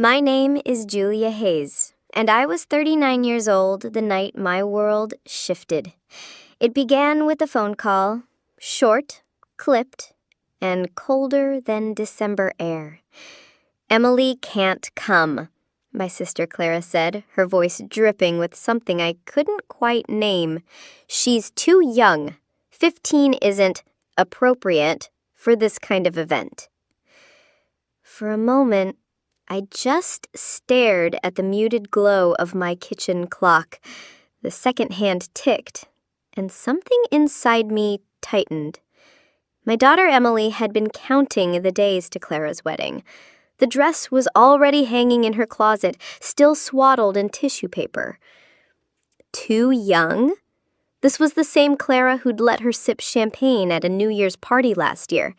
My name is Julia Hayes, and I was 39 years old the night my world shifted. It began with a phone call, short, clipped, and colder than December air. "Emily can't come," my sister Clara said, her voice dripping with something I couldn't quite name. "She's too young. 15 isn't appropriate for this kind of event." For a moment, I just stared at the muted glow of my kitchen clock. The second hand ticked, and something inside me tightened. My daughter Emily had been counting the days to Clara's wedding. The dress was already hanging in her closet, still swaddled in tissue paper. Too young? This was the same Clara who'd let her sip champagne at a New Year's party last year.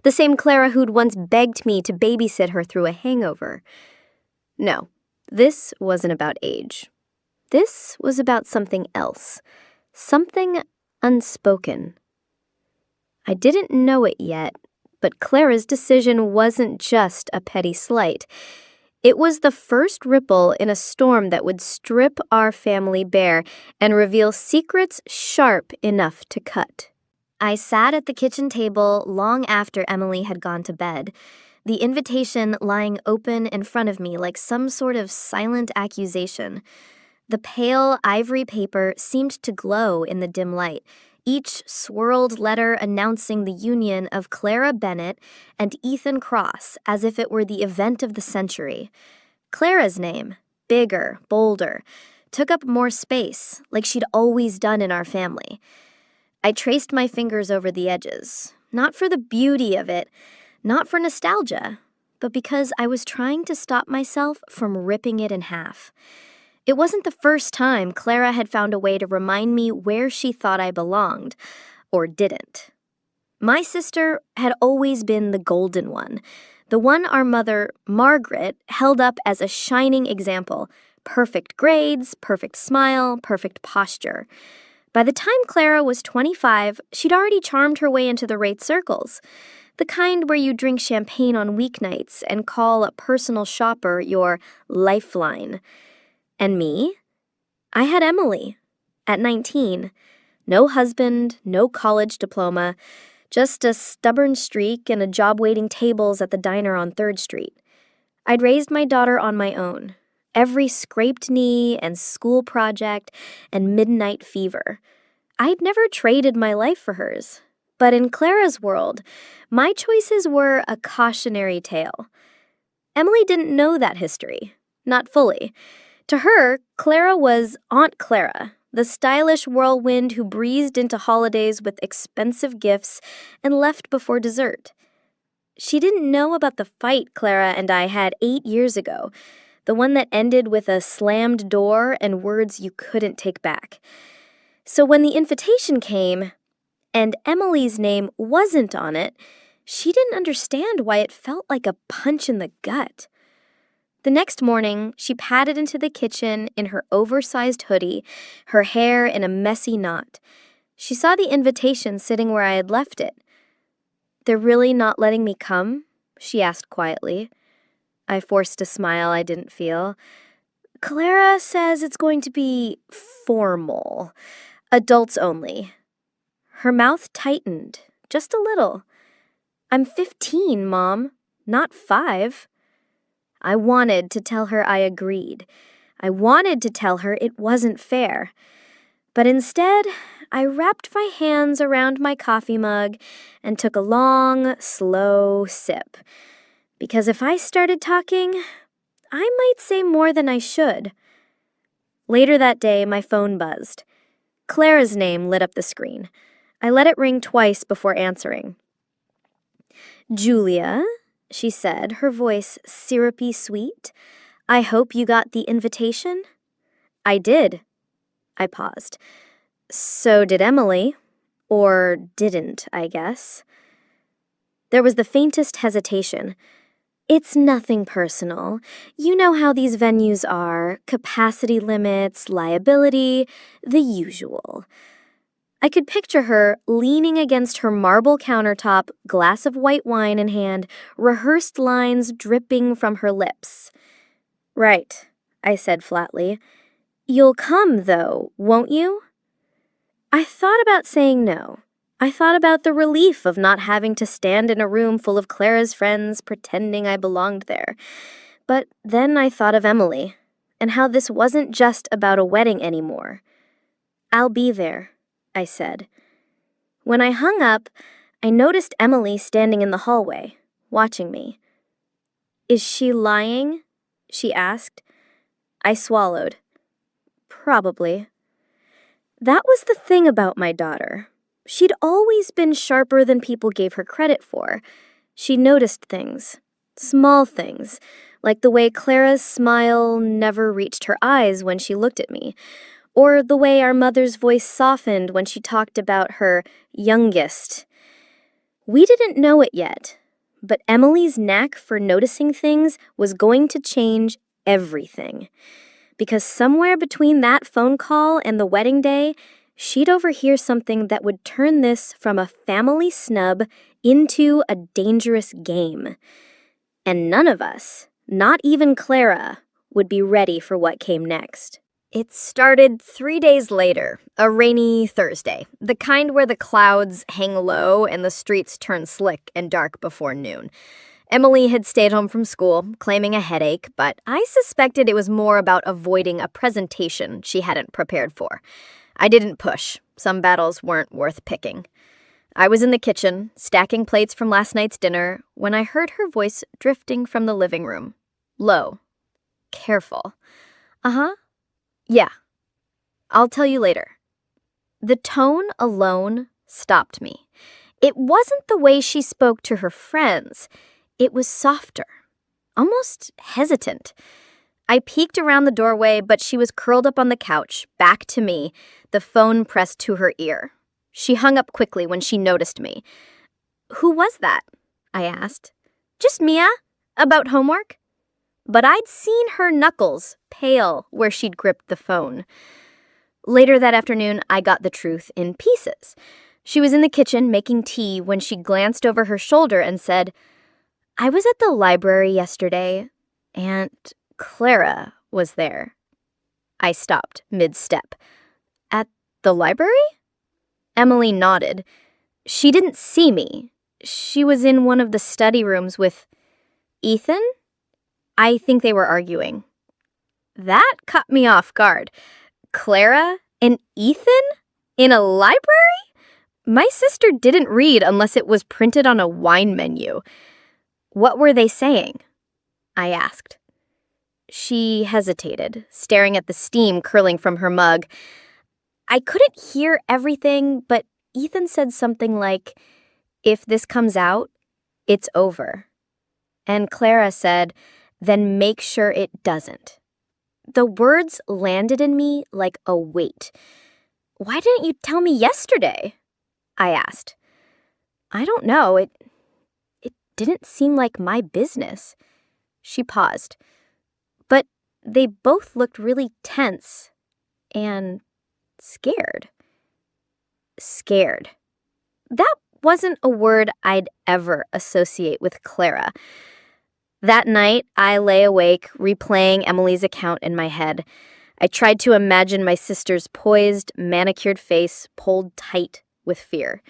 The same Clara who'd once begged me to babysit her through a hangover. No, this wasn't about age. This was about something else. Something unspoken. I didn't know it yet, but Clara's decision wasn't just a petty slight. It was the first ripple in a storm that would strip our family bare and reveal secrets sharp enough to cut. I sat at the kitchen table long after Emily had gone to bed, the invitation lying open in front of me like some sort of silent accusation. The pale ivory paper seemed to glow in the dim light, each swirled letter announcing the union of Clara Bennett and Ethan Cross as if it were the event of the century. Clara's name, bigger, bolder, took up more space, like she'd always done in our family. I traced my fingers over the edges, not for the beauty of it, not for nostalgia, but because I was trying to stop myself from ripping it in half. It wasn't the first time Clara had found a way to remind me where she thought I belonged, or didn't. My sister had always been the golden one, the one our mother, Margaret, held up as a shining example. Perfect grades, perfect smile, perfect posture. By the time Clara was 25, she'd already charmed her way into the right circles, the kind where you drink champagne on weeknights and call a personal shopper your lifeline. And me? I had Emily, at 19. No husband, no college diploma, just a stubborn streak and a job waiting tables at the diner on 3rd Street. I'd raised my daughter on my own. Every scraped knee and school project and midnight fever. I'd never traded my life for hers. But in Clara's world, my choices were a cautionary tale. Emily didn't know that history. Not fully. To her, Clara was Aunt Clara, the stylish whirlwind who breezed into holidays with expensive gifts and left before dessert. She didn't know about the fight Clara and I had 8 years ago, the one that ended with a slammed door and words you couldn't take back. So when the invitation came, and Emily's name wasn't on it, she didn't understand why it felt like a punch in the gut. The next morning, she padded into the kitchen in her oversized hoodie, her hair in a messy knot. She saw the invitation sitting where I had left it. "They're really not letting me come?" she asked quietly. I forced a smile I didn't feel. "Clara says it's going to be formal. Adults only." Her mouth tightened, just a little. "I'm 15, Mom, not 5. I wanted to tell her I agreed. I wanted to tell her it wasn't fair. But instead, I wrapped my hands around my coffee mug and took a long, slow sip. Because if I started talking, I might say more than I should. Later that day, my phone buzzed. Clara's name lit up the screen. I let it ring twice before answering. "Julia," she said, her voice syrupy sweet, "I hope you got the invitation?" "I did." I paused. "So did Emily. Or didn't, I guess." There was the faintest hesitation. "It's nothing personal. You know how these venues are. Capacity limits, liability, the usual." I could picture her leaning against her marble countertop, glass of white wine in hand, rehearsed lines dripping from her lips. Right, I said flatly. You'll come, though, won't you? I thought about saying no. I thought about the relief of not having to stand in a room full of Clara's friends pretending I belonged there. But then I thought of Emily, and how this wasn't just about a wedding anymore. I'll be there, I said. When I hung up, I noticed Emily standing in the hallway, watching me. Is she lying? She asked. I swallowed. Probably. That was the thing about my daughter. She'd always been sharper than people gave her credit for. She noticed things, small things, like the way Clara's smile never reached her eyes when she looked at me, or the way our mother's voice softened when she talked about her youngest. We didn't know it yet, but Emily's knack for noticing things was going to change everything. Because somewhere between that phone call and the wedding day, she'd overhear something that would turn this from a family snub into a dangerous game. And none of us, not even Clara, would be ready for what came next. It started 3 days later, a rainy Thursday, the kind where the clouds hang low and the streets turn slick and dark before noon. Emily had stayed home from school, claiming a headache, but I suspected it was more about avoiding a presentation she hadn't prepared for. I didn't push. Some battles weren't worth picking. I was in the kitchen, stacking plates from last night's dinner, when I heard her voice drifting from the living room. Low. Careful. Uh-huh. Yeah. I'll tell you later. The tone alone stopped me. It wasn't the way she spoke to her friends. It was softer, almost hesitant. I peeked around the doorway, but she was curled up on the couch, back to me, the phone pressed to her ear. She hung up quickly when she noticed me. Who was that? I asked. Just Mia? About homework? But I'd seen her knuckles pale where she'd gripped the phone. Later that afternoon, I got the truth in pieces. She was in the kitchen making tea when she glanced over her shoulder and said, I was at the library yesterday, and Clara was there. I stopped mid-step. At the library? Emily nodded. She didn't see me. She was in one of the study rooms with Ethan? I think they were arguing. That caught me off guard. Clara and Ethan? In a library? My sister didn't read unless it was printed on a wine menu. What were they saying? I asked. She hesitated, staring at the steam curling from her mug. I couldn't hear everything, but Ethan said something like, if this comes out, it's over. And Clara said, then make sure it doesn't. The words landed in me like a weight. Why didn't you tell me yesterday? I asked. I don't know. It didn't seem like my business. She paused. But they both looked really tense and scared. Scared. That wasn't a word I'd ever associate with Clara. That night, I lay awake, replaying Emily's account in my head. I tried to imagine my sister's poised, manicured face pulled tight with fear.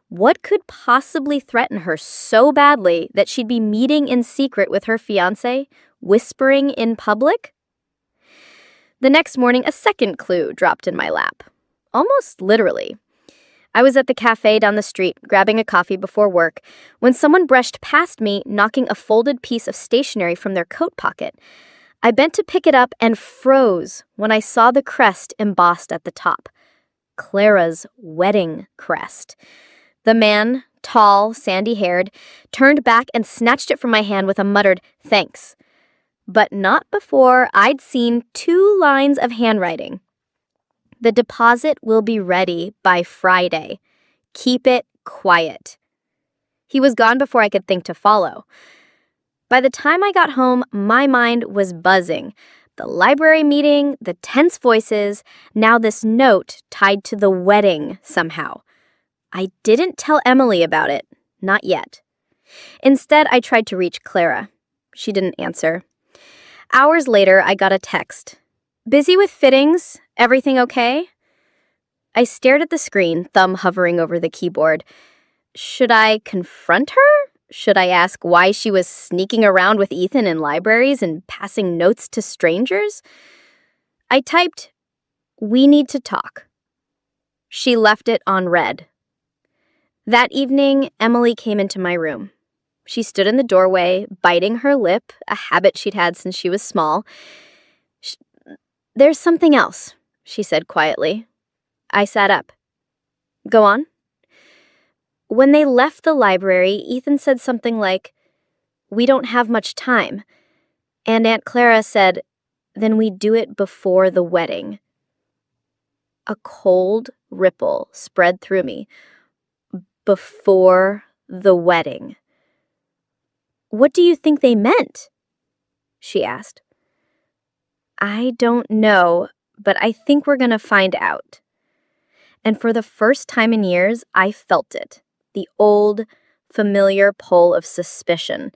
What could possibly threaten her so badly that she'd be meeting in secret with her fiancé, whispering in public? The next morning, a second clue dropped in my lap. Almost literally. I was at the cafe down the street, grabbing a coffee before work, when someone brushed past me, knocking a folded piece of stationery from their coat pocket. I bent to pick it up and froze when I saw the crest embossed at the top. Clara's wedding crest. The man, tall, sandy-haired, turned back and snatched it from my hand with a muttered, thanks. But not before I'd seen 2 lines of handwriting. The deposit will be ready by Friday. Keep it quiet. He was gone before I could think to follow. By the time I got home, my mind was buzzing. The library meeting, the tense voices, now this note tied to the wedding somehow. I didn't tell Emily about it, not yet. Instead, I tried to reach Clara. She didn't answer. Hours later, I got a text. "Busy with fittings? Everything okay?" I stared at the screen, thumb hovering over the keyboard. Should I confront her? Should I ask why she was sneaking around with Ethan in libraries and passing notes to strangers? I typed, "We need to talk." She left it on read. That evening, Emily came into my room. She stood in the doorway, biting her lip, a habit she'd had since she was small. "There's something else," she said quietly. I sat up. "Go on." When they left the library, Ethan said something like, "We don't have much time." And Aunt Clara said, "Then we do it before the wedding." A cold ripple spread through me. Before the wedding. "What do you think they meant?" she asked. "I don't know, but I think we're going to find out." And for the first time in years, I felt it. The old, familiar pull of suspicion.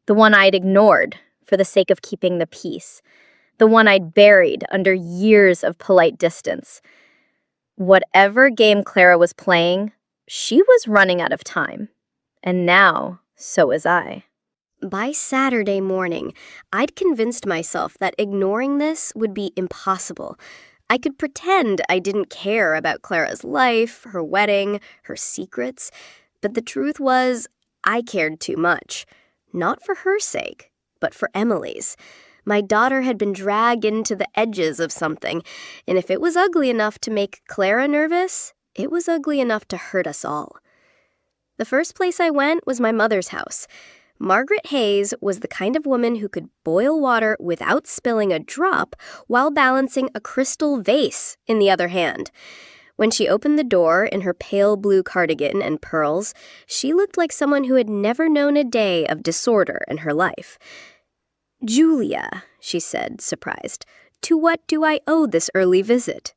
The one I'd ignored for the sake of keeping the peace. The one I'd buried under years of polite distance. Whatever game Clara was playing, she was running out of time. And now, so was I. By Saturday morning, I'd convinced myself that ignoring this would be impossible. I could pretend I didn't care about Clara's life, her wedding, her secrets, but the truth was, I cared too much. Not for her sake, but for Emily's. My daughter had been dragged into the edges of something, and if it was ugly enough to make Clara nervous, it was ugly enough to hurt us all. The first place I went was my mother's house. Margaret Hayes was the kind of woman who could boil water without spilling a drop while balancing a crystal vase in the other hand. When she opened the door in her pale blue cardigan and pearls, she looked like someone who had never known a day of disorder in her life. "Julia," she said, surprised, "to what do I owe this early visit?"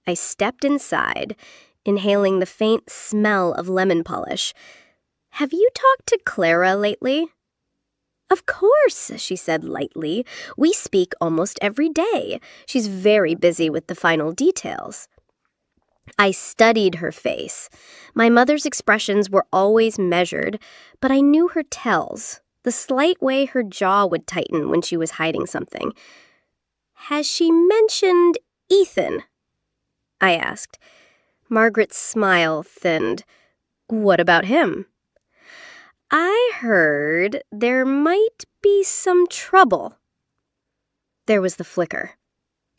I stepped inside, inhaling the faint smell of lemon polish. "Have you talked to Clara lately?" "Of course," she said lightly. "We speak almost every day. She's very busy with the final details." I studied her face. My mother's expressions were always measured, but I knew her tells, the slight way her jaw would tighten when she was hiding something. "Has she mentioned Ethan?" I asked. Margaret's smile thinned. "What about him?" "I heard there might be some trouble." There was the flicker.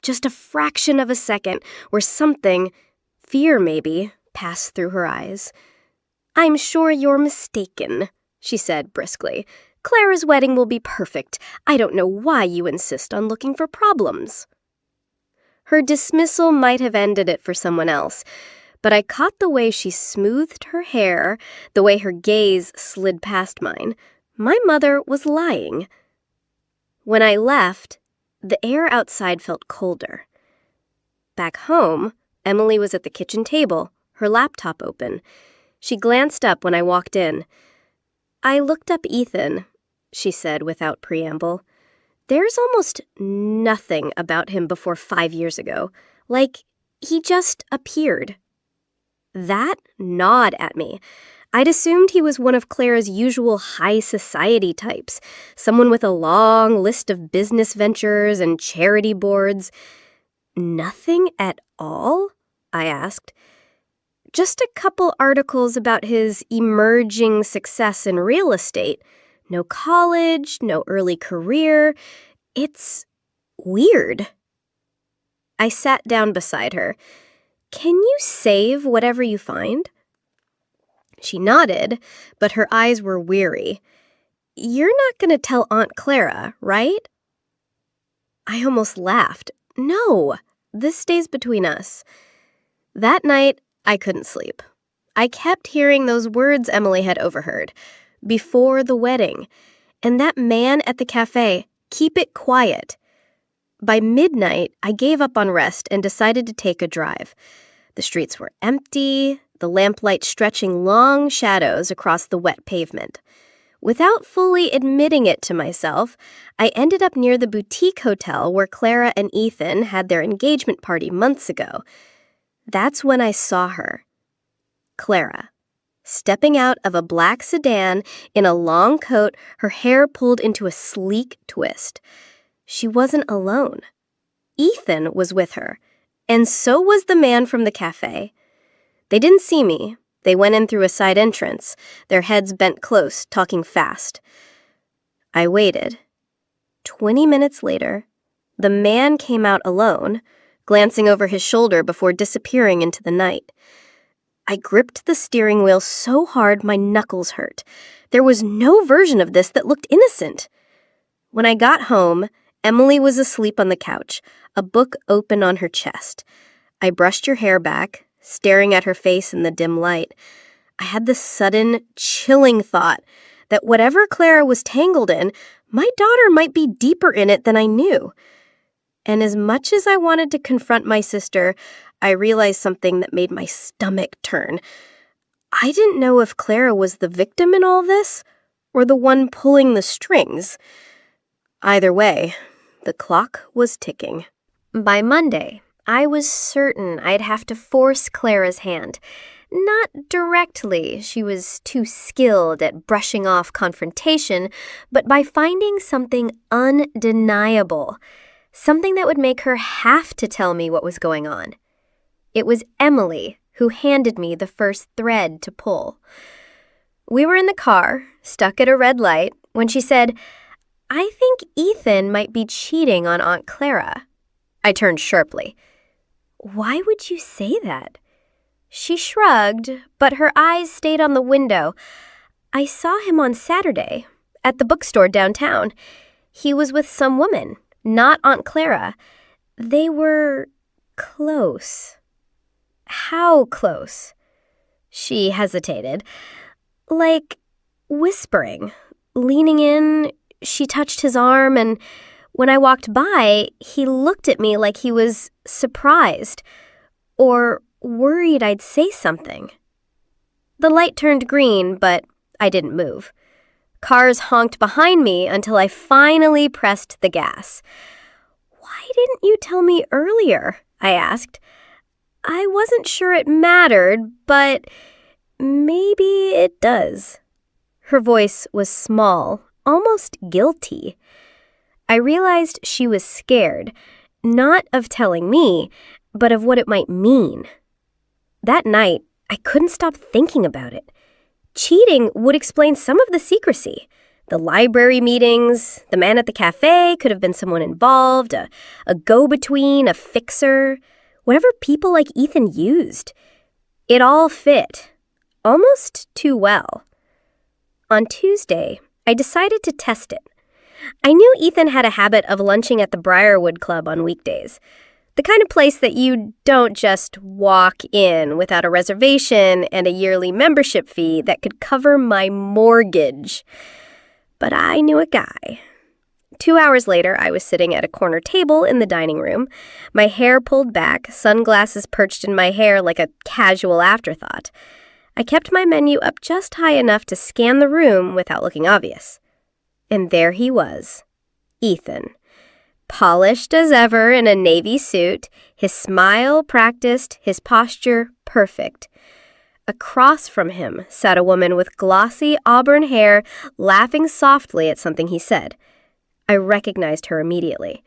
Just a fraction of a second where something, fear maybe, passed through her eyes. "I'm sure you're mistaken," she said briskly. "Clara's wedding will be perfect. I don't know why you insist on looking for problems." Her dismissal might have ended it for someone else, but I caught the way she smoothed her hair, the way her gaze slid past mine. My mother was lying. When I left, the air outside felt colder. Back home, Emily was at the kitchen table, her laptop open. She glanced up when I walked in. "I looked up Ethan," she said without preamble. "There's almost nothing about him before 5 years ago. Like, he just appeared." That gnawed at me. I'd assumed he was one of Clara's usual high society types, someone with a long list of business ventures and charity boards. "Nothing at all?" I asked. "Just a couple articles about his emerging success in real estate. No college, no early career. It's weird." I sat down beside her. "Can you save whatever you find?" She nodded, but her eyes were weary. "You're not going to tell Aunt Clara, right?" I almost laughed. "No, this stays between us." That night, I couldn't sleep. I kept hearing those words Emily had overheard. "Before the wedding." And that man at the cafe, "Keep it quiet." By midnight, I gave up on rest and decided to take a drive. The streets were empty, the lamplight stretching long shadows across the wet pavement. Without fully admitting it to myself, I ended up near the boutique hotel where Clara and Ethan had their engagement party months ago. That's when I saw her. Clara, stepping out of a black sedan in a long coat, her hair pulled into a sleek twist. She wasn't alone. Ethan was with her, and so was the man from the cafe. They didn't see me. They went in through a side entrance, their heads bent close, talking fast. I waited. 20 minutes later, the man came out alone, glancing over his shoulder before disappearing into the night. I gripped the steering wheel so hard my knuckles hurt. There was no version of this that looked innocent. When I got home, Emily was asleep on the couch, a book open on her chest. I brushed her hair back, staring at her face in the dim light. I had this sudden, chilling thought that whatever Clara was tangled in, my daughter might be deeper in it than I knew. And as much as I wanted to confront my sister, I realized something that made my stomach turn. I didn't know if Clara was the victim in all this, or the one pulling the strings. Either way, the clock was ticking. By Monday, I was certain I'd have to force Clara's hand. Not directly, she was too skilled at brushing off confrontation, but by finding something undeniable, something that would make her have to tell me what was going on. It was Emily who handed me the first thread to pull. We were in the car, stuck at a red light, when she said, "I think Ethan might be cheating on Aunt Clara." I turned sharply. "Why would you say that?" She shrugged, but her eyes stayed on the window. "I saw him on Saturday, at the bookstore downtown. He was with some woman, not Aunt Clara. They were close." "How close?" She hesitated. "Like whispering, leaning in. She touched his arm, and when I walked by, he looked at me like he was surprised or worried I'd say something." The light turned green, but I didn't move. Cars honked behind me until I finally pressed the gas. "Why didn't you tell me earlier?" I asked. "I wasn't sure it mattered, but maybe it does." Her voice was small, almost guilty. I realized she was scared, not of telling me, but of what it might mean. That night, I couldn't stop thinking about it. Cheating would explain some of the secrecy. The library meetings, the man at the cafe could have been someone involved, a go-between, a fixer, whatever people like Ethan used. It all fit, almost too well. On Tuesday, I decided to test it. I knew Ethan had a habit of lunching at the Briarwood Club on weekdays, the kind of place that you don't just walk in without a reservation and a yearly membership fee that could cover my mortgage. But I knew a guy. 2 hours later, I was sitting at a corner table in the dining room, my hair pulled back, sunglasses perched in my hair like a casual afterthought. I kept my menu up just high enough to scan the room without looking obvious. And there he was, Ethan, polished as ever in a navy suit, his smile practiced, his posture perfect. Across from him sat a woman with glossy auburn hair, laughing softly at something he said. I recognized her immediately.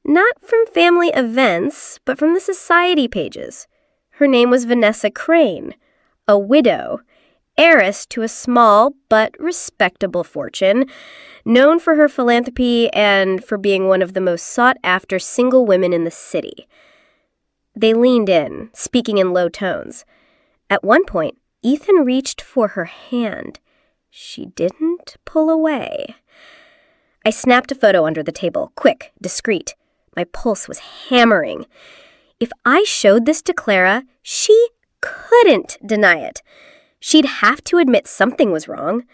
Not from family events, but from the society pages. Her name was Vanessa Crane, a widow, heiress to a small but respectable fortune, known for her philanthropy and for being one of the most sought-after single women in the city. They leaned in, speaking in low tones. At one point, Ethan reached for her hand. She didn't pull away. I snapped a photo under the table, quick, discreet. My pulse was hammering. If I showed this to Clara, she couldn't deny it. She'd have to admit something was wrong.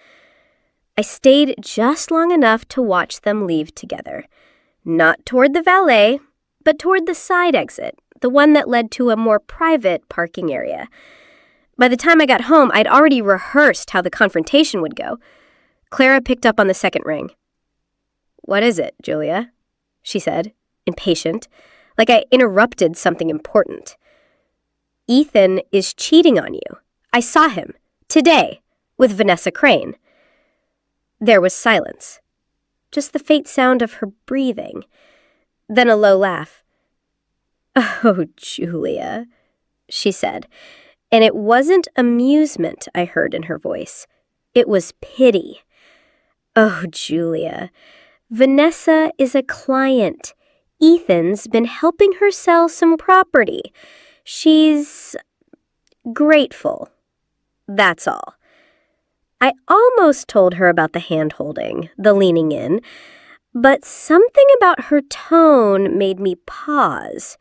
I stayed just long enough to watch them leave together. Not toward the valet, but toward the side exit, the one that led to a more private parking area. By the time I got home, I'd already rehearsed how the confrontation would go. Clara picked up on the second ring. "What is it, Julia?" she said, impatient, like I interrupted something important. "Ethan is cheating on you. I saw him, today, with Vanessa Crane." There was silence, just the faint sound of her breathing, then a low laugh. "Oh, Julia," she said, and it wasn't amusement I heard in her voice. It was pity. "Oh, Julia, Vanessa is a client. Ethan's been helping her sell some property. She's grateful. That's all." I almost told her about the hand-holding, the leaning in, but something about her tone made me pause.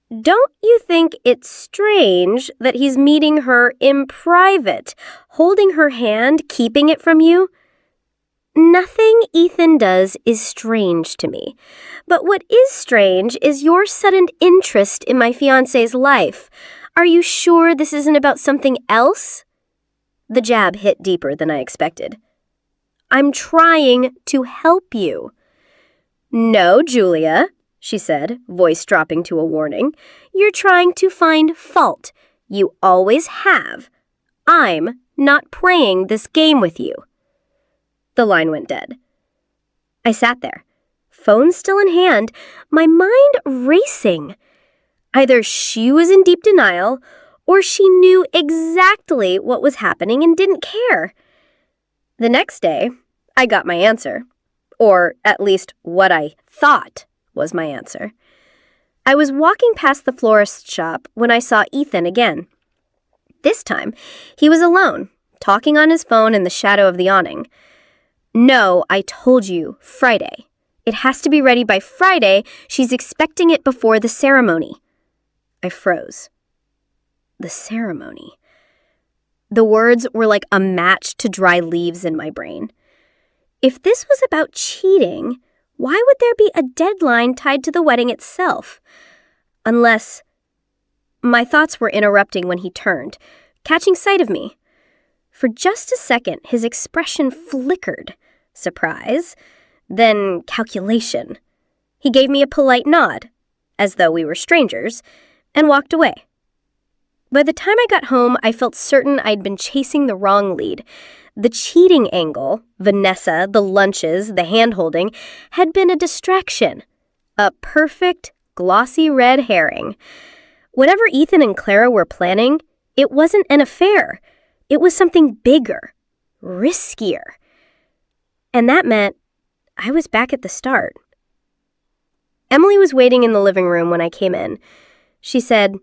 "Don't you think it's strange that he's meeting her in private, holding her hand, keeping it from you?" "Nothing Ethan does is strange to me. But what is strange is your sudden interest in my fiancé's life. Are you sure this isn't about something else?" The jab hit deeper than I expected. "I'm trying to help you." "No, Julia," she said, voice dropping to a warning. "You're trying to find fault. You always have. I'm not playing this game with you." The line went dead. I sat there, phone still in hand, my mind racing. Either she was in deep denial, or she knew exactly what was happening and didn't care. The next day, I got my answer, or at least what I thought was my answer. I was walking past the florist shop when I saw Ethan again. This time, he was alone, talking on his phone in the shadow of the awning. "No, I told you, Friday. It has to be ready by Friday. She's expecting it before the ceremony." I froze. The ceremony. The words were like a match to dry leaves in my brain. If this was about cheating, why would there be a deadline tied to the wedding itself? Unless... My thoughts were interrupting when he turned, catching sight of me. For just a second, his expression flickered. Surprise, then calculation. He gave me a polite nod, as though we were strangers, and walked away. By the time I got home, I felt certain I'd been chasing the wrong lead. The cheating angle, Vanessa, the lunches, the hand-holding, had been a distraction. A perfect, glossy red herring. Whatever Ethan and Clara were planning, it wasn't an affair. It was something bigger, riskier. And that meant I was back at the start. Emily was waiting in the living room when I came in. She said,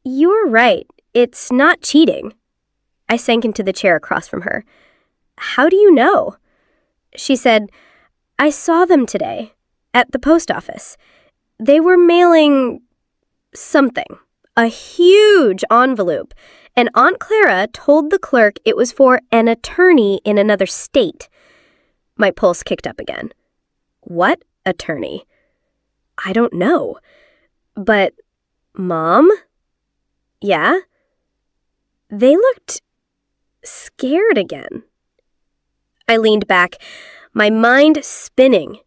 "You were right. It's not cheating." I sank into the chair across from her. "How do you know?" She said, "I saw them today, at the post office. They were mailing something, a huge envelope, and Aunt Clara told the clerk it was for an attorney in another state." My pulse kicked up again. "What attorney?" "I don't know. But, Mom?" "Yeah?" They looked scared again. I leaned back, my mind spinning.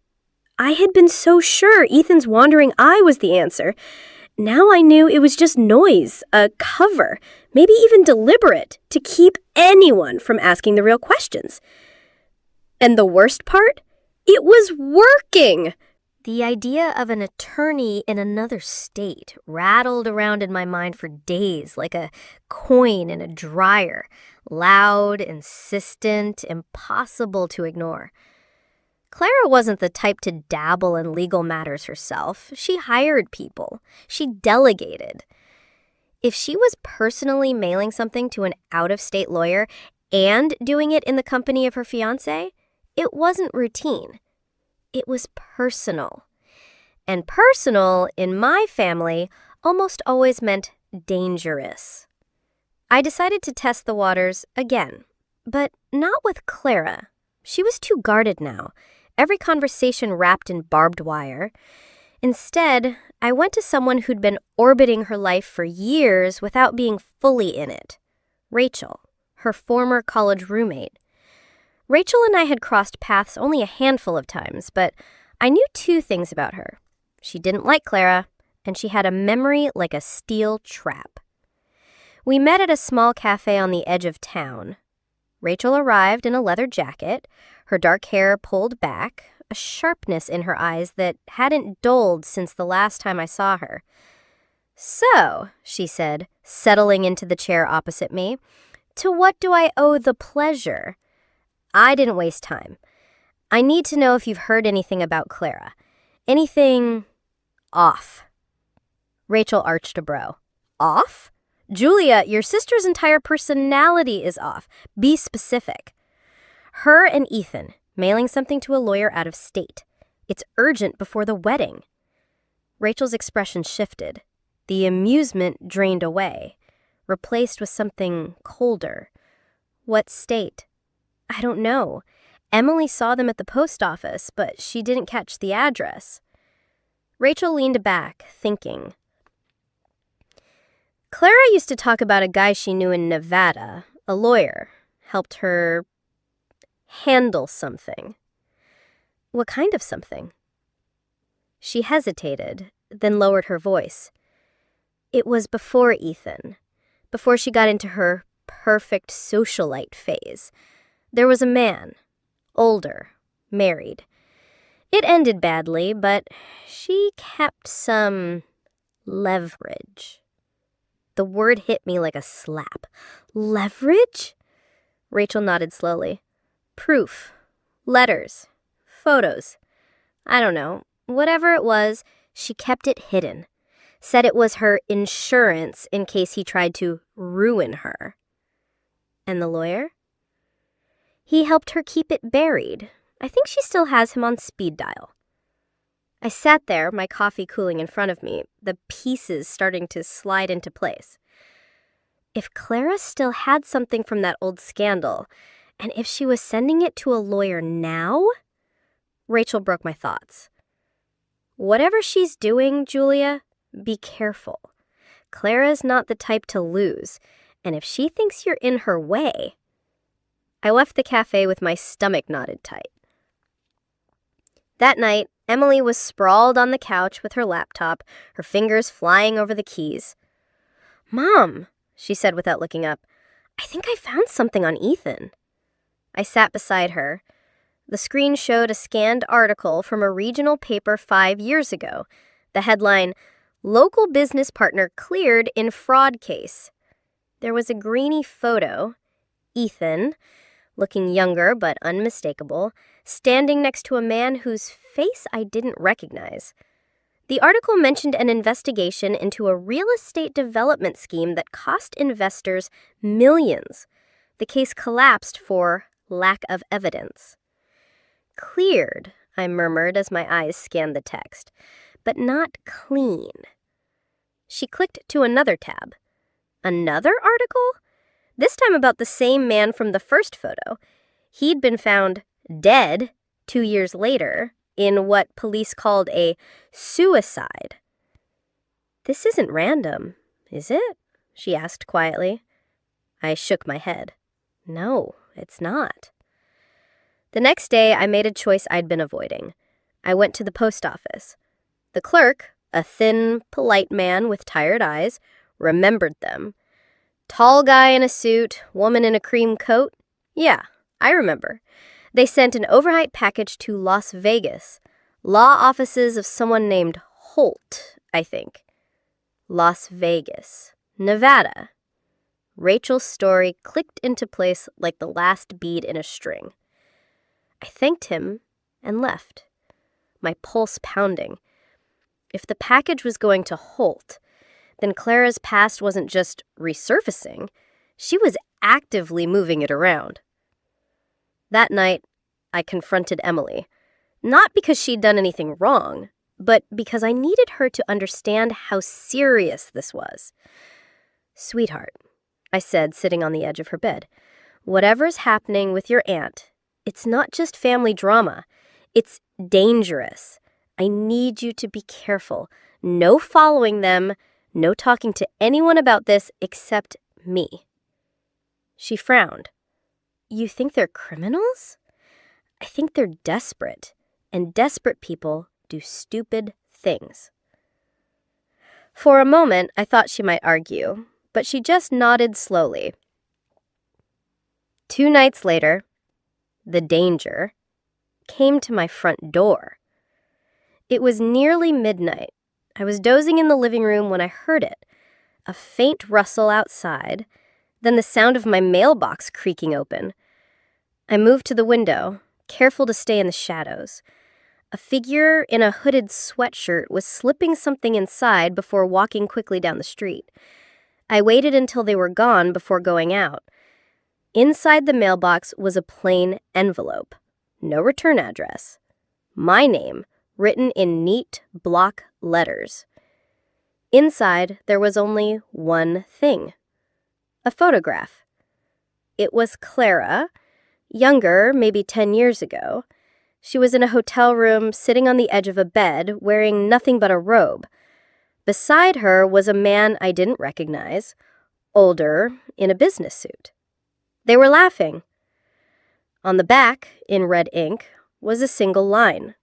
I had been so sure Ethan's wandering eye was the answer. Now I knew it was just noise, a cover, maybe even deliberate, to keep anyone from asking the real questions. And the worst part? It was working! The idea of an attorney in another state rattled around in my mind for days like a coin in a dryer. Loud, insistent, impossible to ignore. Clara wasn't the type to dabble in legal matters herself. She hired people. She delegated. If she was personally mailing something to an out-of-state lawyer and doing it in the company of her fiancé, it wasn't routine. It was personal. And personal, in my family, almost always meant dangerous. I decided to test the waters again, but not with Clara. She was too guarded now, every conversation wrapped in barbed wire. Instead, I went to someone who'd been orbiting her life for years without being fully in it. Rachel, her former college roommate. Rachel and I had crossed paths only a handful of times, but I knew two things about her. She didn't like Clara, and she had a memory like a steel trap. We met at a small cafe on the edge of town. Rachel arrived in a leather jacket, her dark hair pulled back, a sharpness in her eyes that hadn't dulled since the last time I saw her. "So," she said, settling into the chair opposite me, "to what do I owe the pleasure?" I didn't waste time. "I need to know if you've heard anything about Clara. Anything off." Rachel arched a brow. "Off? Julia, your sister's entire personality is off. Be specific." "Her and Ethan, mailing something to a lawyer out of state. It's urgent before the wedding." Rachel's expression shifted. The amusement drained away, replaced with something colder. "What state?" "I don't know. Emily saw them at the post office, but she didn't catch the address." Rachel leaned back, thinking. "Clara used to talk about a guy she knew in Nevada, a lawyer, helped her handle something." "What kind of something?" She hesitated, then lowered her voice. "It was before Ethan, before she got into her perfect socialite phase. There was a man, older, married. It ended badly, but she kept some leverage." The word hit me like a slap. "Leverage?" Rachel nodded slowly. "Proof. Letters. Photos. I don't know. Whatever it was, she kept it hidden. Said it was her insurance in case he tried to ruin her." "And the lawyer?" "He helped her keep it buried. I think she still has him on speed dial." I sat there, my coffee cooling in front of me, the pieces starting to slide into place. If Clara still had something from that old scandal, and if she was sending it to a lawyer now? Rachel broke my thoughts. "Whatever she's doing, Julia, be careful. Clara's not the type to lose, and if she thinks you're in her way..." I left the cafe with my stomach knotted tight. That night, Emily was sprawled on the couch with her laptop, her fingers flying over the keys. "Mom," she said without looking up, "I think I found something on Ethan." I sat beside her. The screen showed a scanned article from a regional paper 5 years ago. The headline, "Local business partner cleared in fraud case." There was a grainy photo, Ethan, looking younger but unmistakable, standing next to a man whose face I didn't recognize. The article mentioned an investigation into a real estate development scheme that cost investors millions. The case collapsed for lack of evidence. "Cleared," I murmured as my eyes scanned the text, "but not clean." She clicked to another tab. Another article? This time about the same man from the first photo. He'd been found dead 2 years later in what police called a suicide. "This isn't random, is it?" she asked quietly. I shook my head. "No, it's not." The next day, I made a choice I'd been avoiding. I went to the post office. The clerk, a thin, polite man with tired eyes, remembered them. Tall guy in a suit, woman in a cream coat. Yeah, I remember. They sent an overnight package to Las Vegas. Law offices of someone named Holt, I think. Las Vegas, Nevada. Rachel's story clicked into place like the last bead in a string. I thanked him and left, my pulse pounding. If the package was going to Holt, then Clara's past wasn't just resurfacing, she was actively moving it around. That night, I confronted Emily, not because she'd done anything wrong, but because I needed her to understand how serious this was. "Sweetheart," I said, sitting on the edge of her bed, "whatever's happening with your aunt, it's not just family drama. It's dangerous. I need you to be careful. No following them. No talking to anyone about this except me." She frowned. "You think they're criminals?" I think they're desperate, and desperate people do stupid things. For a moment, I thought she might argue, but she just nodded slowly. 2 nights later, the danger came to my front door. It was nearly midnight. I was dozing in the living room when I heard it, a faint rustle outside, then the sound of my mailbox creaking open. I moved to the window, careful to stay in the shadows. A figure in a hooded sweatshirt was slipping something inside before walking quickly down the street. I waited until they were gone before going out. Inside the mailbox was a plain envelope, no return address. My name, written in neat block letters. Inside, there was only one thing: a photograph. It was Clara, younger, maybe 10 years ago. She was in a hotel room, sitting on the edge of a bed, wearing nothing but a robe. Beside her was a man I didn't recognize, older, in a business suit. They were laughing. On the back, in red ink, was a single line: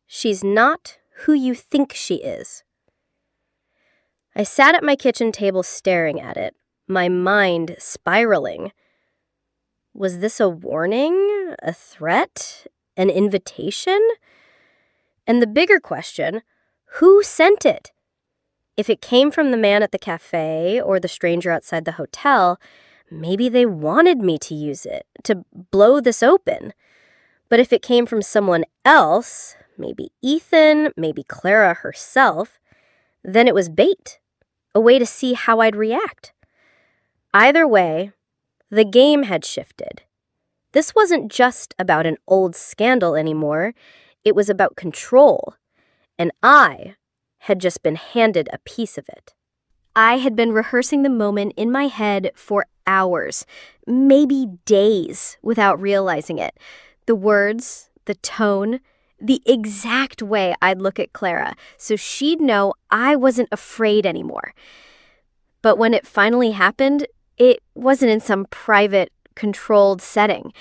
"She's not who you think she is." I sat at my kitchen table staring at it, my mind spiraling. Was this a warning? A threat? An invitation? And the bigger question, who sent it? If it came from the man at the cafe or the stranger outside the hotel, maybe they wanted me to use it, to blow this open. But if it came from someone else, maybe Ethan, maybe Clara herself, then it was bait, a way to see how I'd react. Either way, the game had shifted. This wasn't just about an old scandal anymore. It was about control, and I had just been handed a piece of it. I had been rehearsing the moment in my head for hours, maybe days, without realizing it. The words, the tone, the exact way I'd look at Clara, so she'd know I wasn't afraid anymore. But when it finally happened, it wasn't in some private, controlled setting.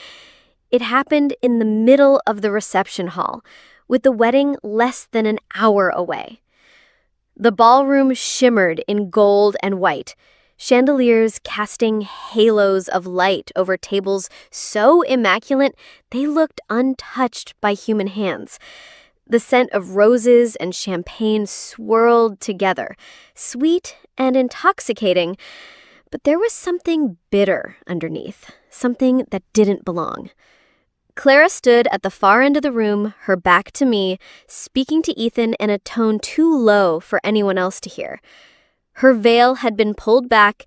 It happened in the middle of the reception hall, with the wedding less than an hour away. The ballroom shimmered in gold and white, chandeliers casting halos of light over tables so immaculate they looked untouched by human hands. The scent of roses and champagne swirled together, sweet and intoxicating, but there was something bitter underneath, something that didn't belong. Clara stood at the far end of the room, her back to me, speaking to Ethan in a tone too low for anyone else to hear. Her veil had been pulled back,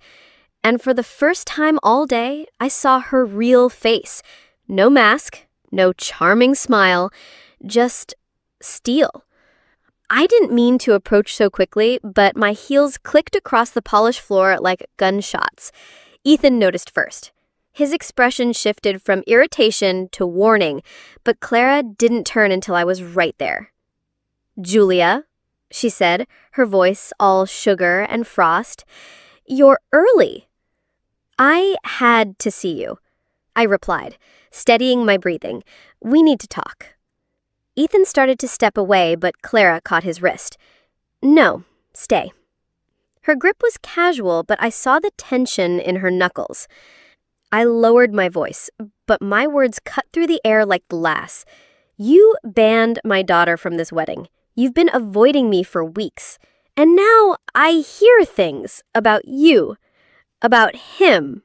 and for the first time all day, I saw her real face. No mask, no charming smile, just steel. I didn't mean to approach so quickly, but my heels clicked across the polished floor like gunshots. Ethan noticed first. His expression shifted from irritation to warning, but Clara didn't turn until I was right there. "Julia," she said, her voice all sugar and frost, "you're early." "I had to see you," I replied, steadying my breathing. "We need to talk." Ethan started to step away, but Clara caught his wrist. "No, stay." Her grip was casual, but I saw the tension in her knuckles. I lowered my voice, but my words cut through the air like glass. "You banned my daughter from this wedding. You've been avoiding me for weeks. And now I hear things about you, about him."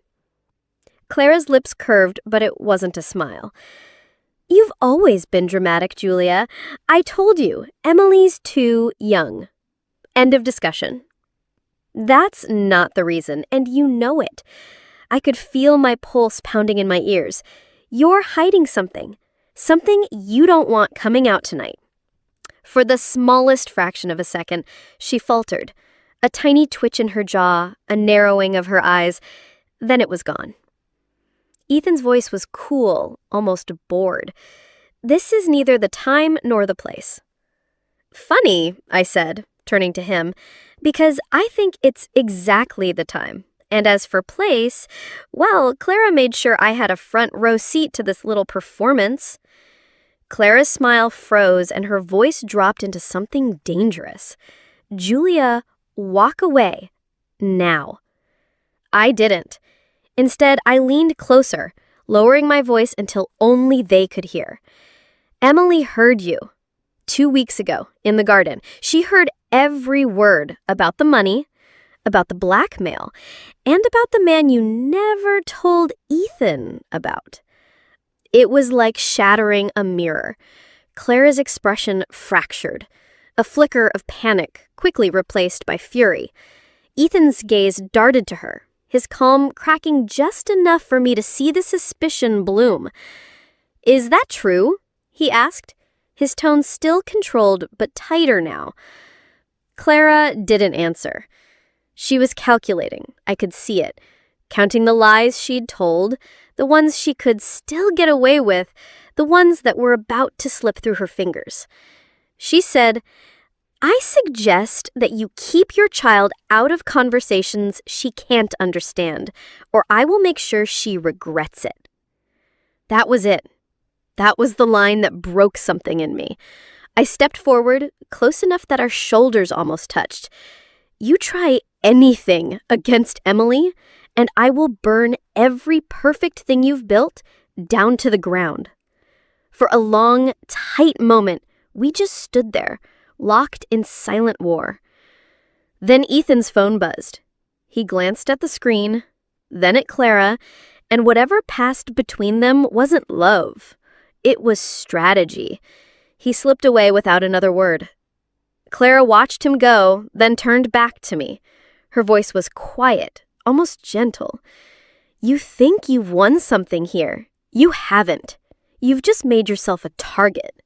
Clara's lips curved, but it wasn't a smile. "You've always been dramatic, Julia. I told you, Emily's too young. End of discussion." "That's not the reason, and you know it." I could feel my pulse pounding in my ears. "You're hiding something. Something you don't want coming out tonight." For the smallest fraction of a second, she faltered. A tiny twitch in her jaw, a narrowing of her eyes. Then it was gone. Ethan's voice was cool, almost bored. "This is neither the time nor the place." "Funny," I said, turning to him, "because I think it's exactly the time And as for place, well, Clara made sure I had a front row seat to this little performance. Clara's smile froze and her voice dropped into something dangerous. Julia, walk away. Now. I didn't. Instead, I leaned closer, lowering my voice until only they could hear. Emily heard you. 2 weeks ago, in the garden. She heard every word about the money, about the blackmail, and about the man you never told Ethan about. It was like shattering a mirror. Clara's expression fractured. A flicker of panic, quickly replaced by fury. Ethan's gaze darted to her, his calm cracking just enough for me to see the suspicion bloom. "Is that true?" he asked, his tone still controlled but tighter now. Clara didn't answer. She was calculating, I could see it, counting the lies she'd told, the ones she could still get away with, the ones that were about to slip through her fingers. She said, "I suggest that you keep your child out of conversations she can't understand, or I will make sure she regrets it." That was it. That was the line that broke something in me. I stepped forward, close enough that our shoulders almost touched. "You try anything against Emily, and I will burn every perfect thing you've built down to the ground." For a long, tight moment, we just stood there, locked in silent war. Then Ethan's phone buzzed. He glanced at the screen, then at Clara, and whatever passed between them wasn't love. It was strategy. He slipped away without another word. Clara watched him go, then turned back to me. Her voice was quiet, almost gentle. "You think you've won something here. You haven't. You've just made yourself a target."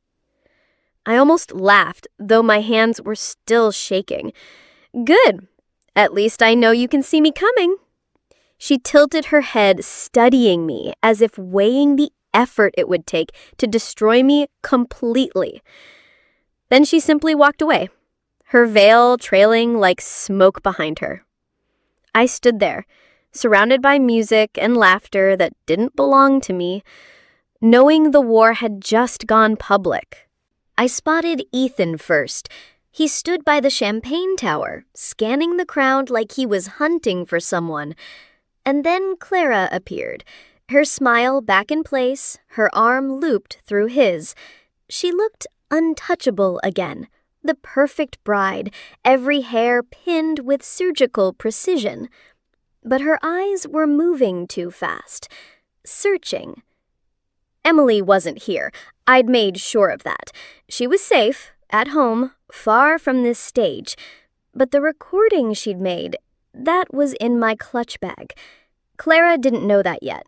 I almost laughed, though my hands were still shaking. "Good. At least I know you can see me coming." She tilted her head, studying me, as if weighing the effort it would take to destroy me completely. Then she simply walked away, her veil trailing like smoke behind her. I stood there, surrounded by music and laughter that didn't belong to me, knowing the war had just gone public. I spotted Ethan first. He stood by the champagne tower, scanning the crowd like he was hunting for someone. And then Clara appeared, her smile back in place, her arm looped through his. She looked untouchable again, the perfect bride, every hair pinned with surgical precision. But her eyes were moving too fast, searching. Emily wasn't here. I'd made sure of that. She was safe, at home, far from this stage. But the recording she'd made, that was in my clutch bag. Clara didn't know that yet.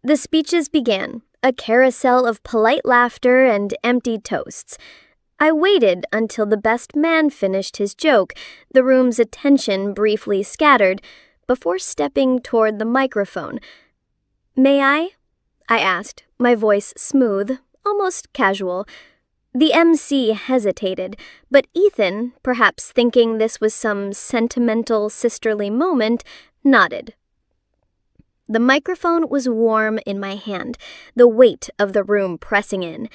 The speeches began, a carousel of polite laughter and empty toasts. I waited until the best man finished his joke, the room's attention briefly scattered, before stepping toward the microphone. "May I?" I asked, my voice smooth, almost casual. The MC hesitated, but Ethan, perhaps thinking this was some sentimental sisterly moment, nodded. The microphone was warm in my hand, the weight of the room pressing in.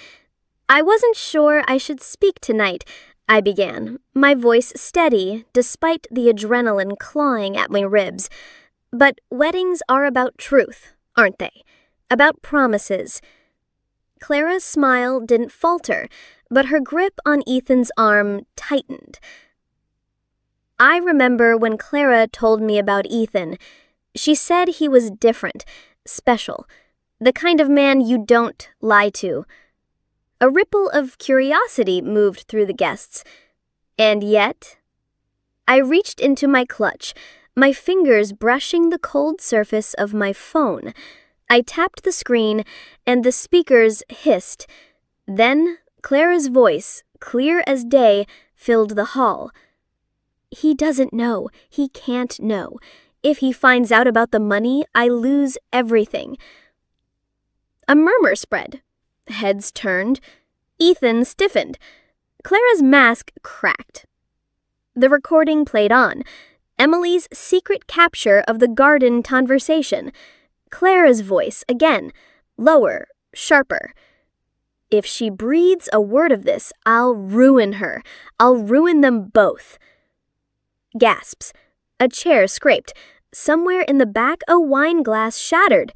"I wasn't sure I should speak tonight," I began, my voice steady despite the adrenaline clawing at my ribs. "But weddings are about truth, aren't they? About promises." Clara's smile didn't falter, but her grip on Ethan's arm tightened. I remember when Clara told me about Ethan. She said he was different, special, the kind of man you don't lie to. A ripple of curiosity moved through the guests. And yet, I reached into my clutch, my fingers brushing the cold surface of my phone. I tapped the screen, and the speakers hissed. Then Clara's voice, clear as day, filled the hall. "He doesn't know. He can't know. If he finds out about the money, I lose everything." A murmur spread. Heads turned. Ethan stiffened. Clara's mask cracked. The recording played on. Emily's secret capture of the garden conversation. Clara's voice again, lower, sharper. If she breathes a word of this, I'll ruin her. I'll ruin them both. Gasps. A chair scraped. Somewhere in the back, a wine glass shattered.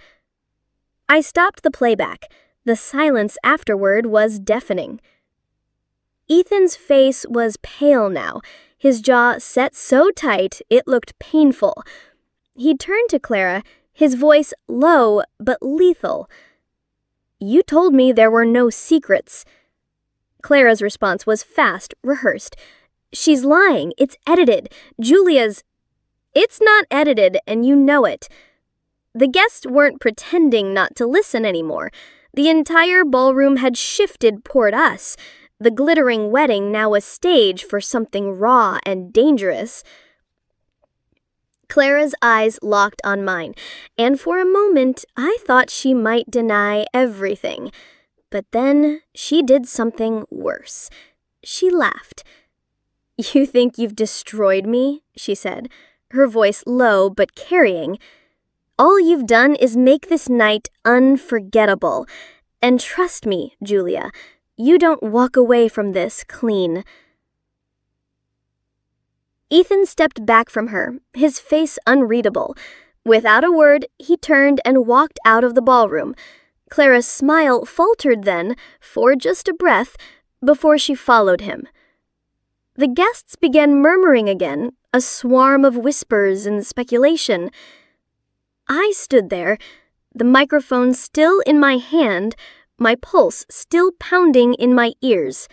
I stopped the playback. The silence afterward was deafening. Ethan's face was pale now, his jaw set so tight it looked painful. He turned to Clara, his voice low but lethal. "You told me there were no secrets." Clara's response was fast, rehearsed. "She's lying. It's edited. Julia's—" "It's not edited, and you know it." The guests weren't pretending not to listen anymore. The entire ballroom had shifted toward us, the glittering wedding now a stage for something raw and dangerous. Clara's eyes locked on mine, and for a moment I thought she might deny everything. But then she did something worse. She laughed. "You think you've destroyed me?" she said, her voice low but carrying. "All you've done is make this night unforgettable. And trust me, Julia, you don't walk away from this clean." Ethan stepped back from her, his face unreadable. Without a word, he turned and walked out of the ballroom. Clara's smile faltered then, for just a breath, before she followed him. The guests began murmuring again, a swarm of whispers and speculation. I stood there, the microphone still in my hand, my pulse still pounding in my ears.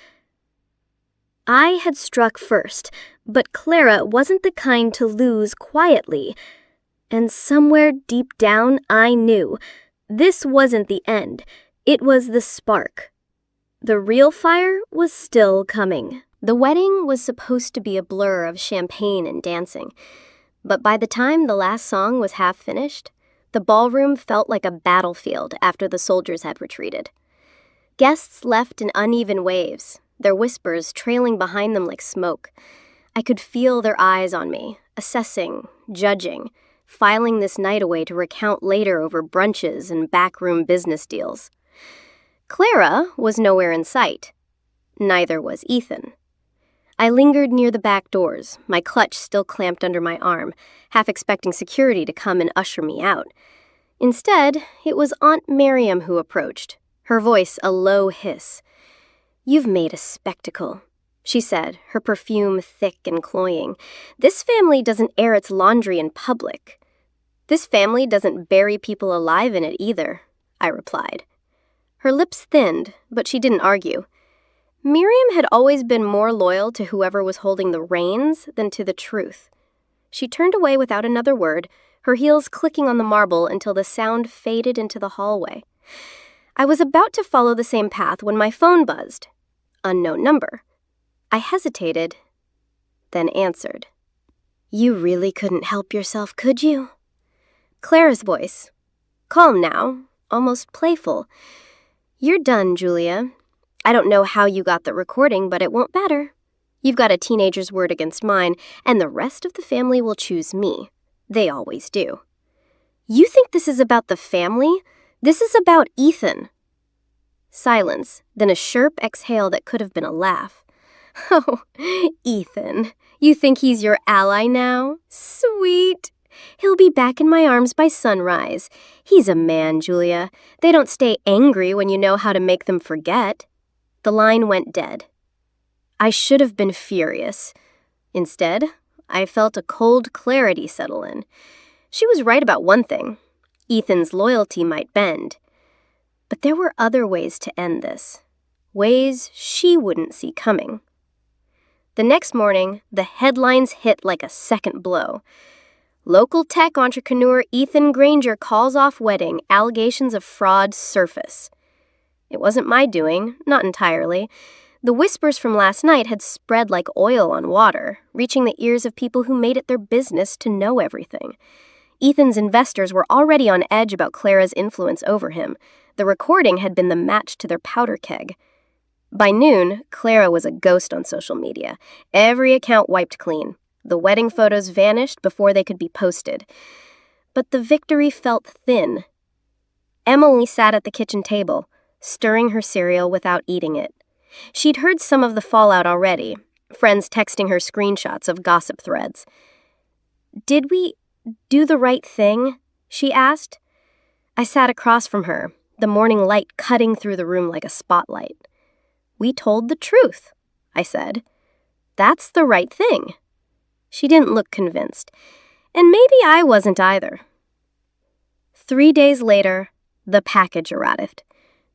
I had struck first, but Clara wasn't the kind to lose quietly. And somewhere deep down I knew this wasn't the end. It was the spark. The real fire was still coming. The wedding was supposed to be a blur of champagne and dancing, but by the time the last song was half finished, the ballroom felt like a battlefield after the soldiers had retreated. Guests left in uneven waves, their whispers trailing behind them like smoke. I could feel their eyes on me, assessing, judging, filing this night away to recount later over brunches and backroom business deals. Clara was nowhere in sight. Neither was Ethan. I lingered near the back doors, my clutch still clamped under my arm, half expecting security to come and usher me out. Instead, it was Aunt Miriam who approached, her voice a low hiss. "You've made a spectacle," she said, her perfume thick and cloying. "This family doesn't air its laundry in public." "This family doesn't bury people alive in it either," I replied. Her lips thinned, but she didn't argue. Miriam had always been more loyal to whoever was holding the reins than to the truth. She turned away without another word, her heels clicking on the marble until the sound faded into the hallway. I was about to follow the same path when my phone buzzed. Unknown number. I hesitated, then answered. "You really couldn't help yourself, could you?" Clara's voice. Calm now, almost playful. "You're done, Julia. I don't know how you got the recording, but it won't matter. You've got a teenager's word against mine, and the rest of the family will choose me. They always do." "You think this is about the family? This is about Ethan." Silence, then a sharp exhale that could have been a laugh. "Oh, Ethan, you think he's your ally now? Sweet. He'll be back in my arms by sunrise. He's a man, Julia. They don't stay angry when you know how to make them forget." The line went dead. I should have been furious. Instead, I felt a cold clarity settle in. She was right about one thing. Ethan's loyalty might bend. But there were other ways to end this. Ways she wouldn't see coming. The next morning, the headlines hit like a second blow. Local tech entrepreneur Ethan Granger calls off wedding, allegations of fraud surface. It wasn't my doing, not entirely. The whispers from last night had spread like oil on water, reaching the ears of people who made it their business to know everything. Ethan's investors were already on edge about Clara's influence over him. The recording had been the match to their powder keg. By noon, Clara was a ghost on social media, every account wiped clean. The wedding photos vanished before they could be posted. But the victory felt thin. Emily sat at the kitchen table, stirring her cereal without eating it. She'd heard some of the fallout already, friends texting her screenshots of gossip threads. "Did we do the right thing?" she asked. I sat across from her, the morning light cutting through the room like a spotlight. "We told the truth," I said. "That's the right thing." She didn't look convinced, and maybe I wasn't either. 3 days later, the package arrived.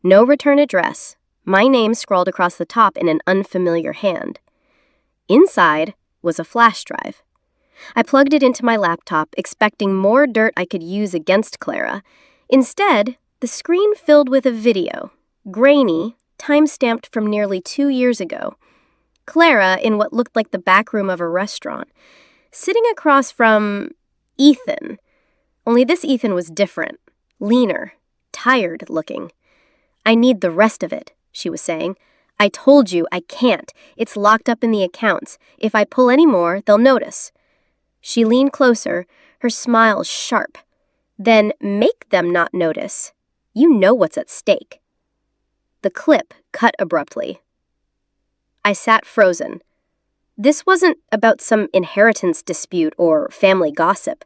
No return address, my name scrawled across the top in an unfamiliar hand. Inside was a flash drive. I plugged it into my laptop, expecting more dirt I could use against Clara. Instead, the screen filled with a video, grainy, time-stamped from nearly 2 years ago. Clara in what looked like the back room of a restaurant, sitting across from Ethan. Only this Ethan was different, leaner, tired-looking. "I need the rest of it," she was saying. "I told you I can't. It's locked up in the accounts. If I pull any more, they'll notice." She leaned closer, her smile sharp. "Then make them not notice. You know what's at stake." The clip cut abruptly. I sat frozen. This wasn't about some inheritance dispute or family gossip.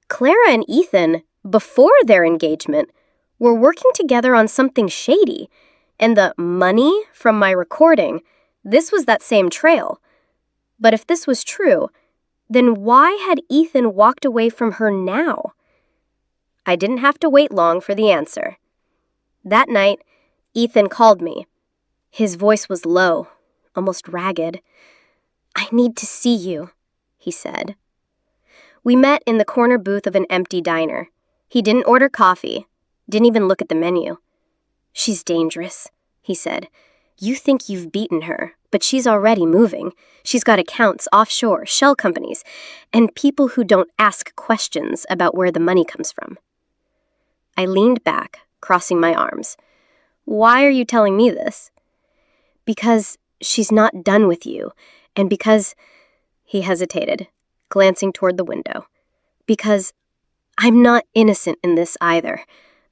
Clara and Ethan, before their engagement, were working together on something shady. And the money from my recording, this was that same trail. But if this was true, then why had Ethan walked away from her now? I didn't have to wait long for the answer. That night, Ethan called me. His voice was low, almost ragged. "I need to see you," he said. We met in the corner booth of an empty diner. He didn't order coffee, didn't even look at the menu. "She's dangerous," he said. "You think you've beaten her, but she's already moving. She's got accounts offshore, shell companies, and people who don't ask questions about where the money comes from." I leaned back, crossing my arms. "Why are you telling me this?" "Because she's not done with you, and because—" He hesitated, glancing toward the window. "Because I'm not innocent in this either.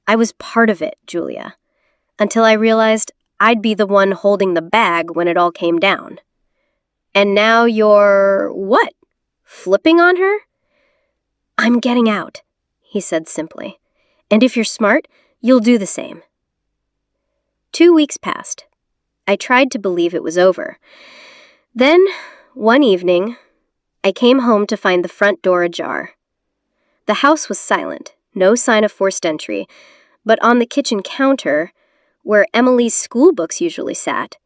I was part of it, Julia, until I realized I'd be the one holding the bag when it all came down. And now you're, what, flipping on her?" "I'm getting out," he said simply. "And if you're smart, you'll do the same." 2 weeks passed. I tried to believe it was over. Then, one evening, I came home to find the front door ajar. The house was silent, no sign of forced entry, but on the kitchen counter, where Emily's school books usually sat,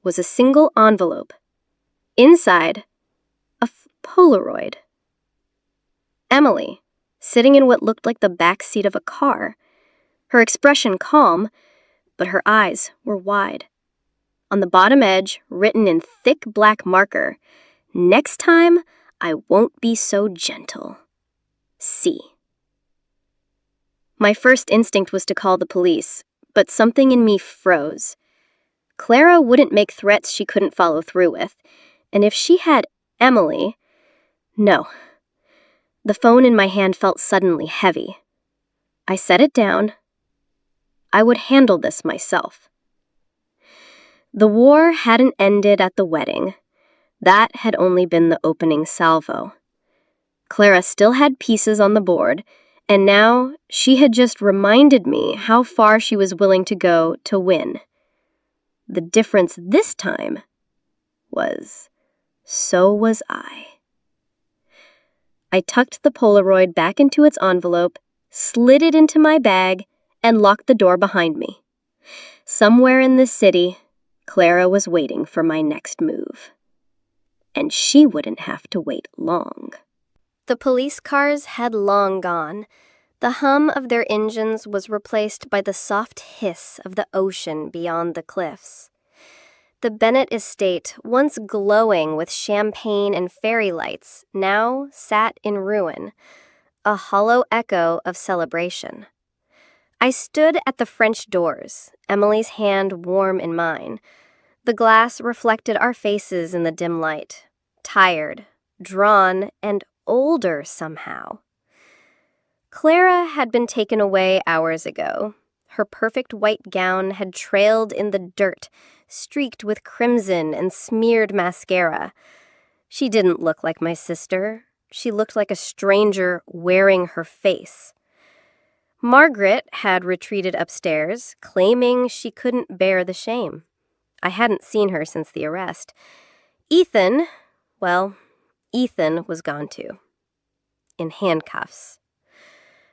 was a single envelope. Inside, a Polaroid. Emily, sitting in what looked like the back seat of a car, her expression calm, but her eyes were wide. On the bottom edge, written in thick black marker, "Next time, I won't be so gentle. C." My first instinct was to call the police, but something in me froze. Clara wouldn't make threats she couldn't follow through with, and if she had Emily, no. The phone in my hand felt suddenly heavy. I set it down. I would handle this myself. The war hadn't ended at the wedding. That had only been the opening salvo. Clara still had pieces on the board, and now she had just reminded me how far she was willing to go to win. The difference this time was, so was I. I tucked the Polaroid back into its envelope, slid it into my bag, and locked the door behind me. Somewhere in this city, Clara was waiting for my next move. And she wouldn't have to wait long. The police cars had long gone. The hum of their engines was replaced by the soft hiss of the ocean beyond the cliffs. The Bennett estate, once glowing with champagne and fairy lights, now sat in ruin, a hollow echo of celebration. I stood at the French doors, Emily's hand warm in mine. The glass reflected our faces in the dim light, tired, drawn, and older somehow. Clara had been taken away hours ago. Her perfect white gown had trailed in the dirt, streaked with crimson and smeared mascara. She didn't look like my sister. She looked like a stranger wearing her face. Margaret had retreated upstairs, claiming she couldn't bear the shame. I hadn't seen her since the arrest. Ethan was gone too. In handcuffs.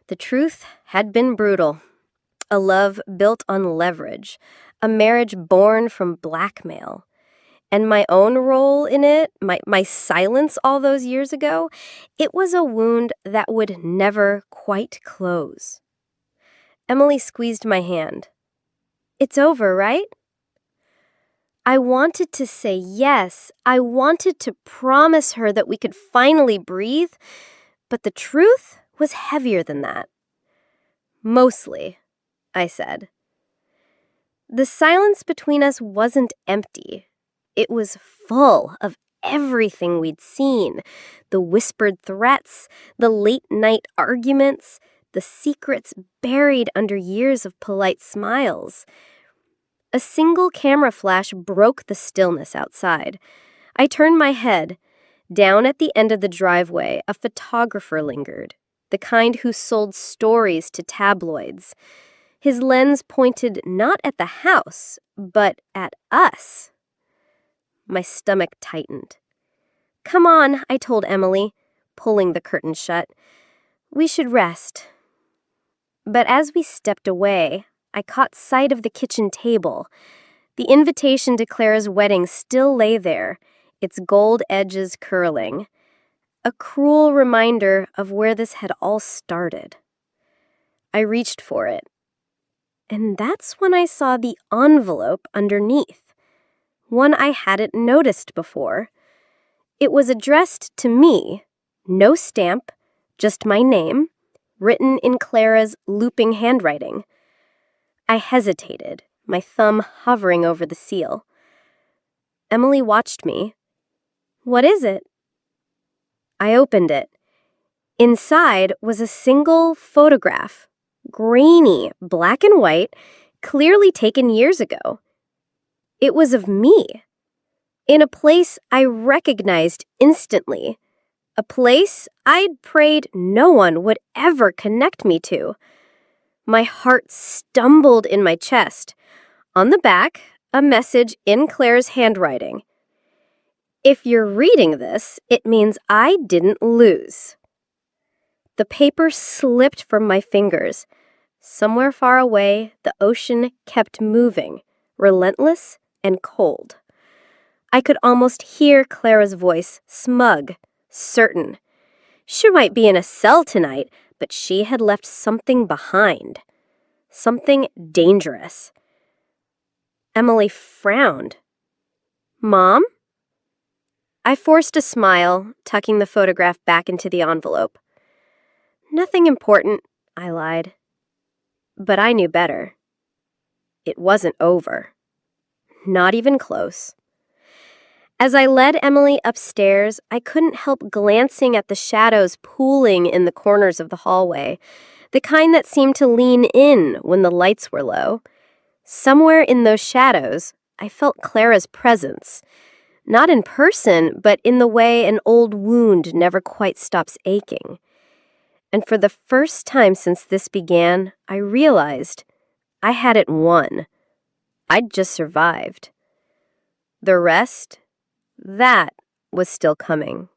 The truth had been brutal. A love built on leverage. A marriage born from blackmail. And my own role in it, my silence all those years ago, it was a wound that would never quite close. Emily squeezed my hand. "It's over, right?" I wanted to say yes. I wanted to promise her that we could finally breathe, but the truth was heavier than that. "Mostly," I said. The silence between us wasn't empty. It was full of everything we'd seen. The whispered threats, the late-night arguments, the secrets buried under years of polite smiles. A single camera flash broke the stillness outside. I turned my head. Down at the end of the driveway, a photographer lingered, the kind who sold stories to tabloids. His lens pointed not at the house, but at us. My stomach tightened. "Come on," I told Emily, pulling the curtain shut. "We should rest." But as we stepped away, I caught sight of the kitchen table. The invitation to Clara's wedding still lay there, its gold edges curling. A cruel reminder of where this had all started. I reached for it. And that's when I saw the envelope underneath. One I hadn't noticed before. It was addressed to me, no stamp, just my name, written in Clara's looping handwriting. I hesitated, my thumb hovering over the seal. Emily watched me. "What is it?" I opened it. Inside was a single photograph, grainy, black and white, clearly taken years ago. It was of me, in a place I recognized instantly, a place I'd prayed no one would ever connect me to. My heart stumbled in my chest. On the back, a message in Clara's handwriting. "If you're reading this, it means I didn't lose." The paper slipped from my fingers. Somewhere far away, the ocean kept moving, relentless and cold. I could almost hear Clara's voice, smug, certain. She might be in a cell tonight, but she had left something behind. Something dangerous. Emily frowned. "Mom?" I forced a smile, tucking the photograph back into the envelope. "Nothing important," I lied. But I knew better. It wasn't over. Not even close. As I led Emily upstairs, I couldn't help glancing at the shadows pooling in the corners of the hallway, the kind that seemed to lean in when the lights were low. Somewhere in those shadows, I felt Clara's presence. Not in person, but in the way an old wound never quite stops aching. And for the first time since this began, I realized I hadn't won. I'd just survived. The rest, that was still coming.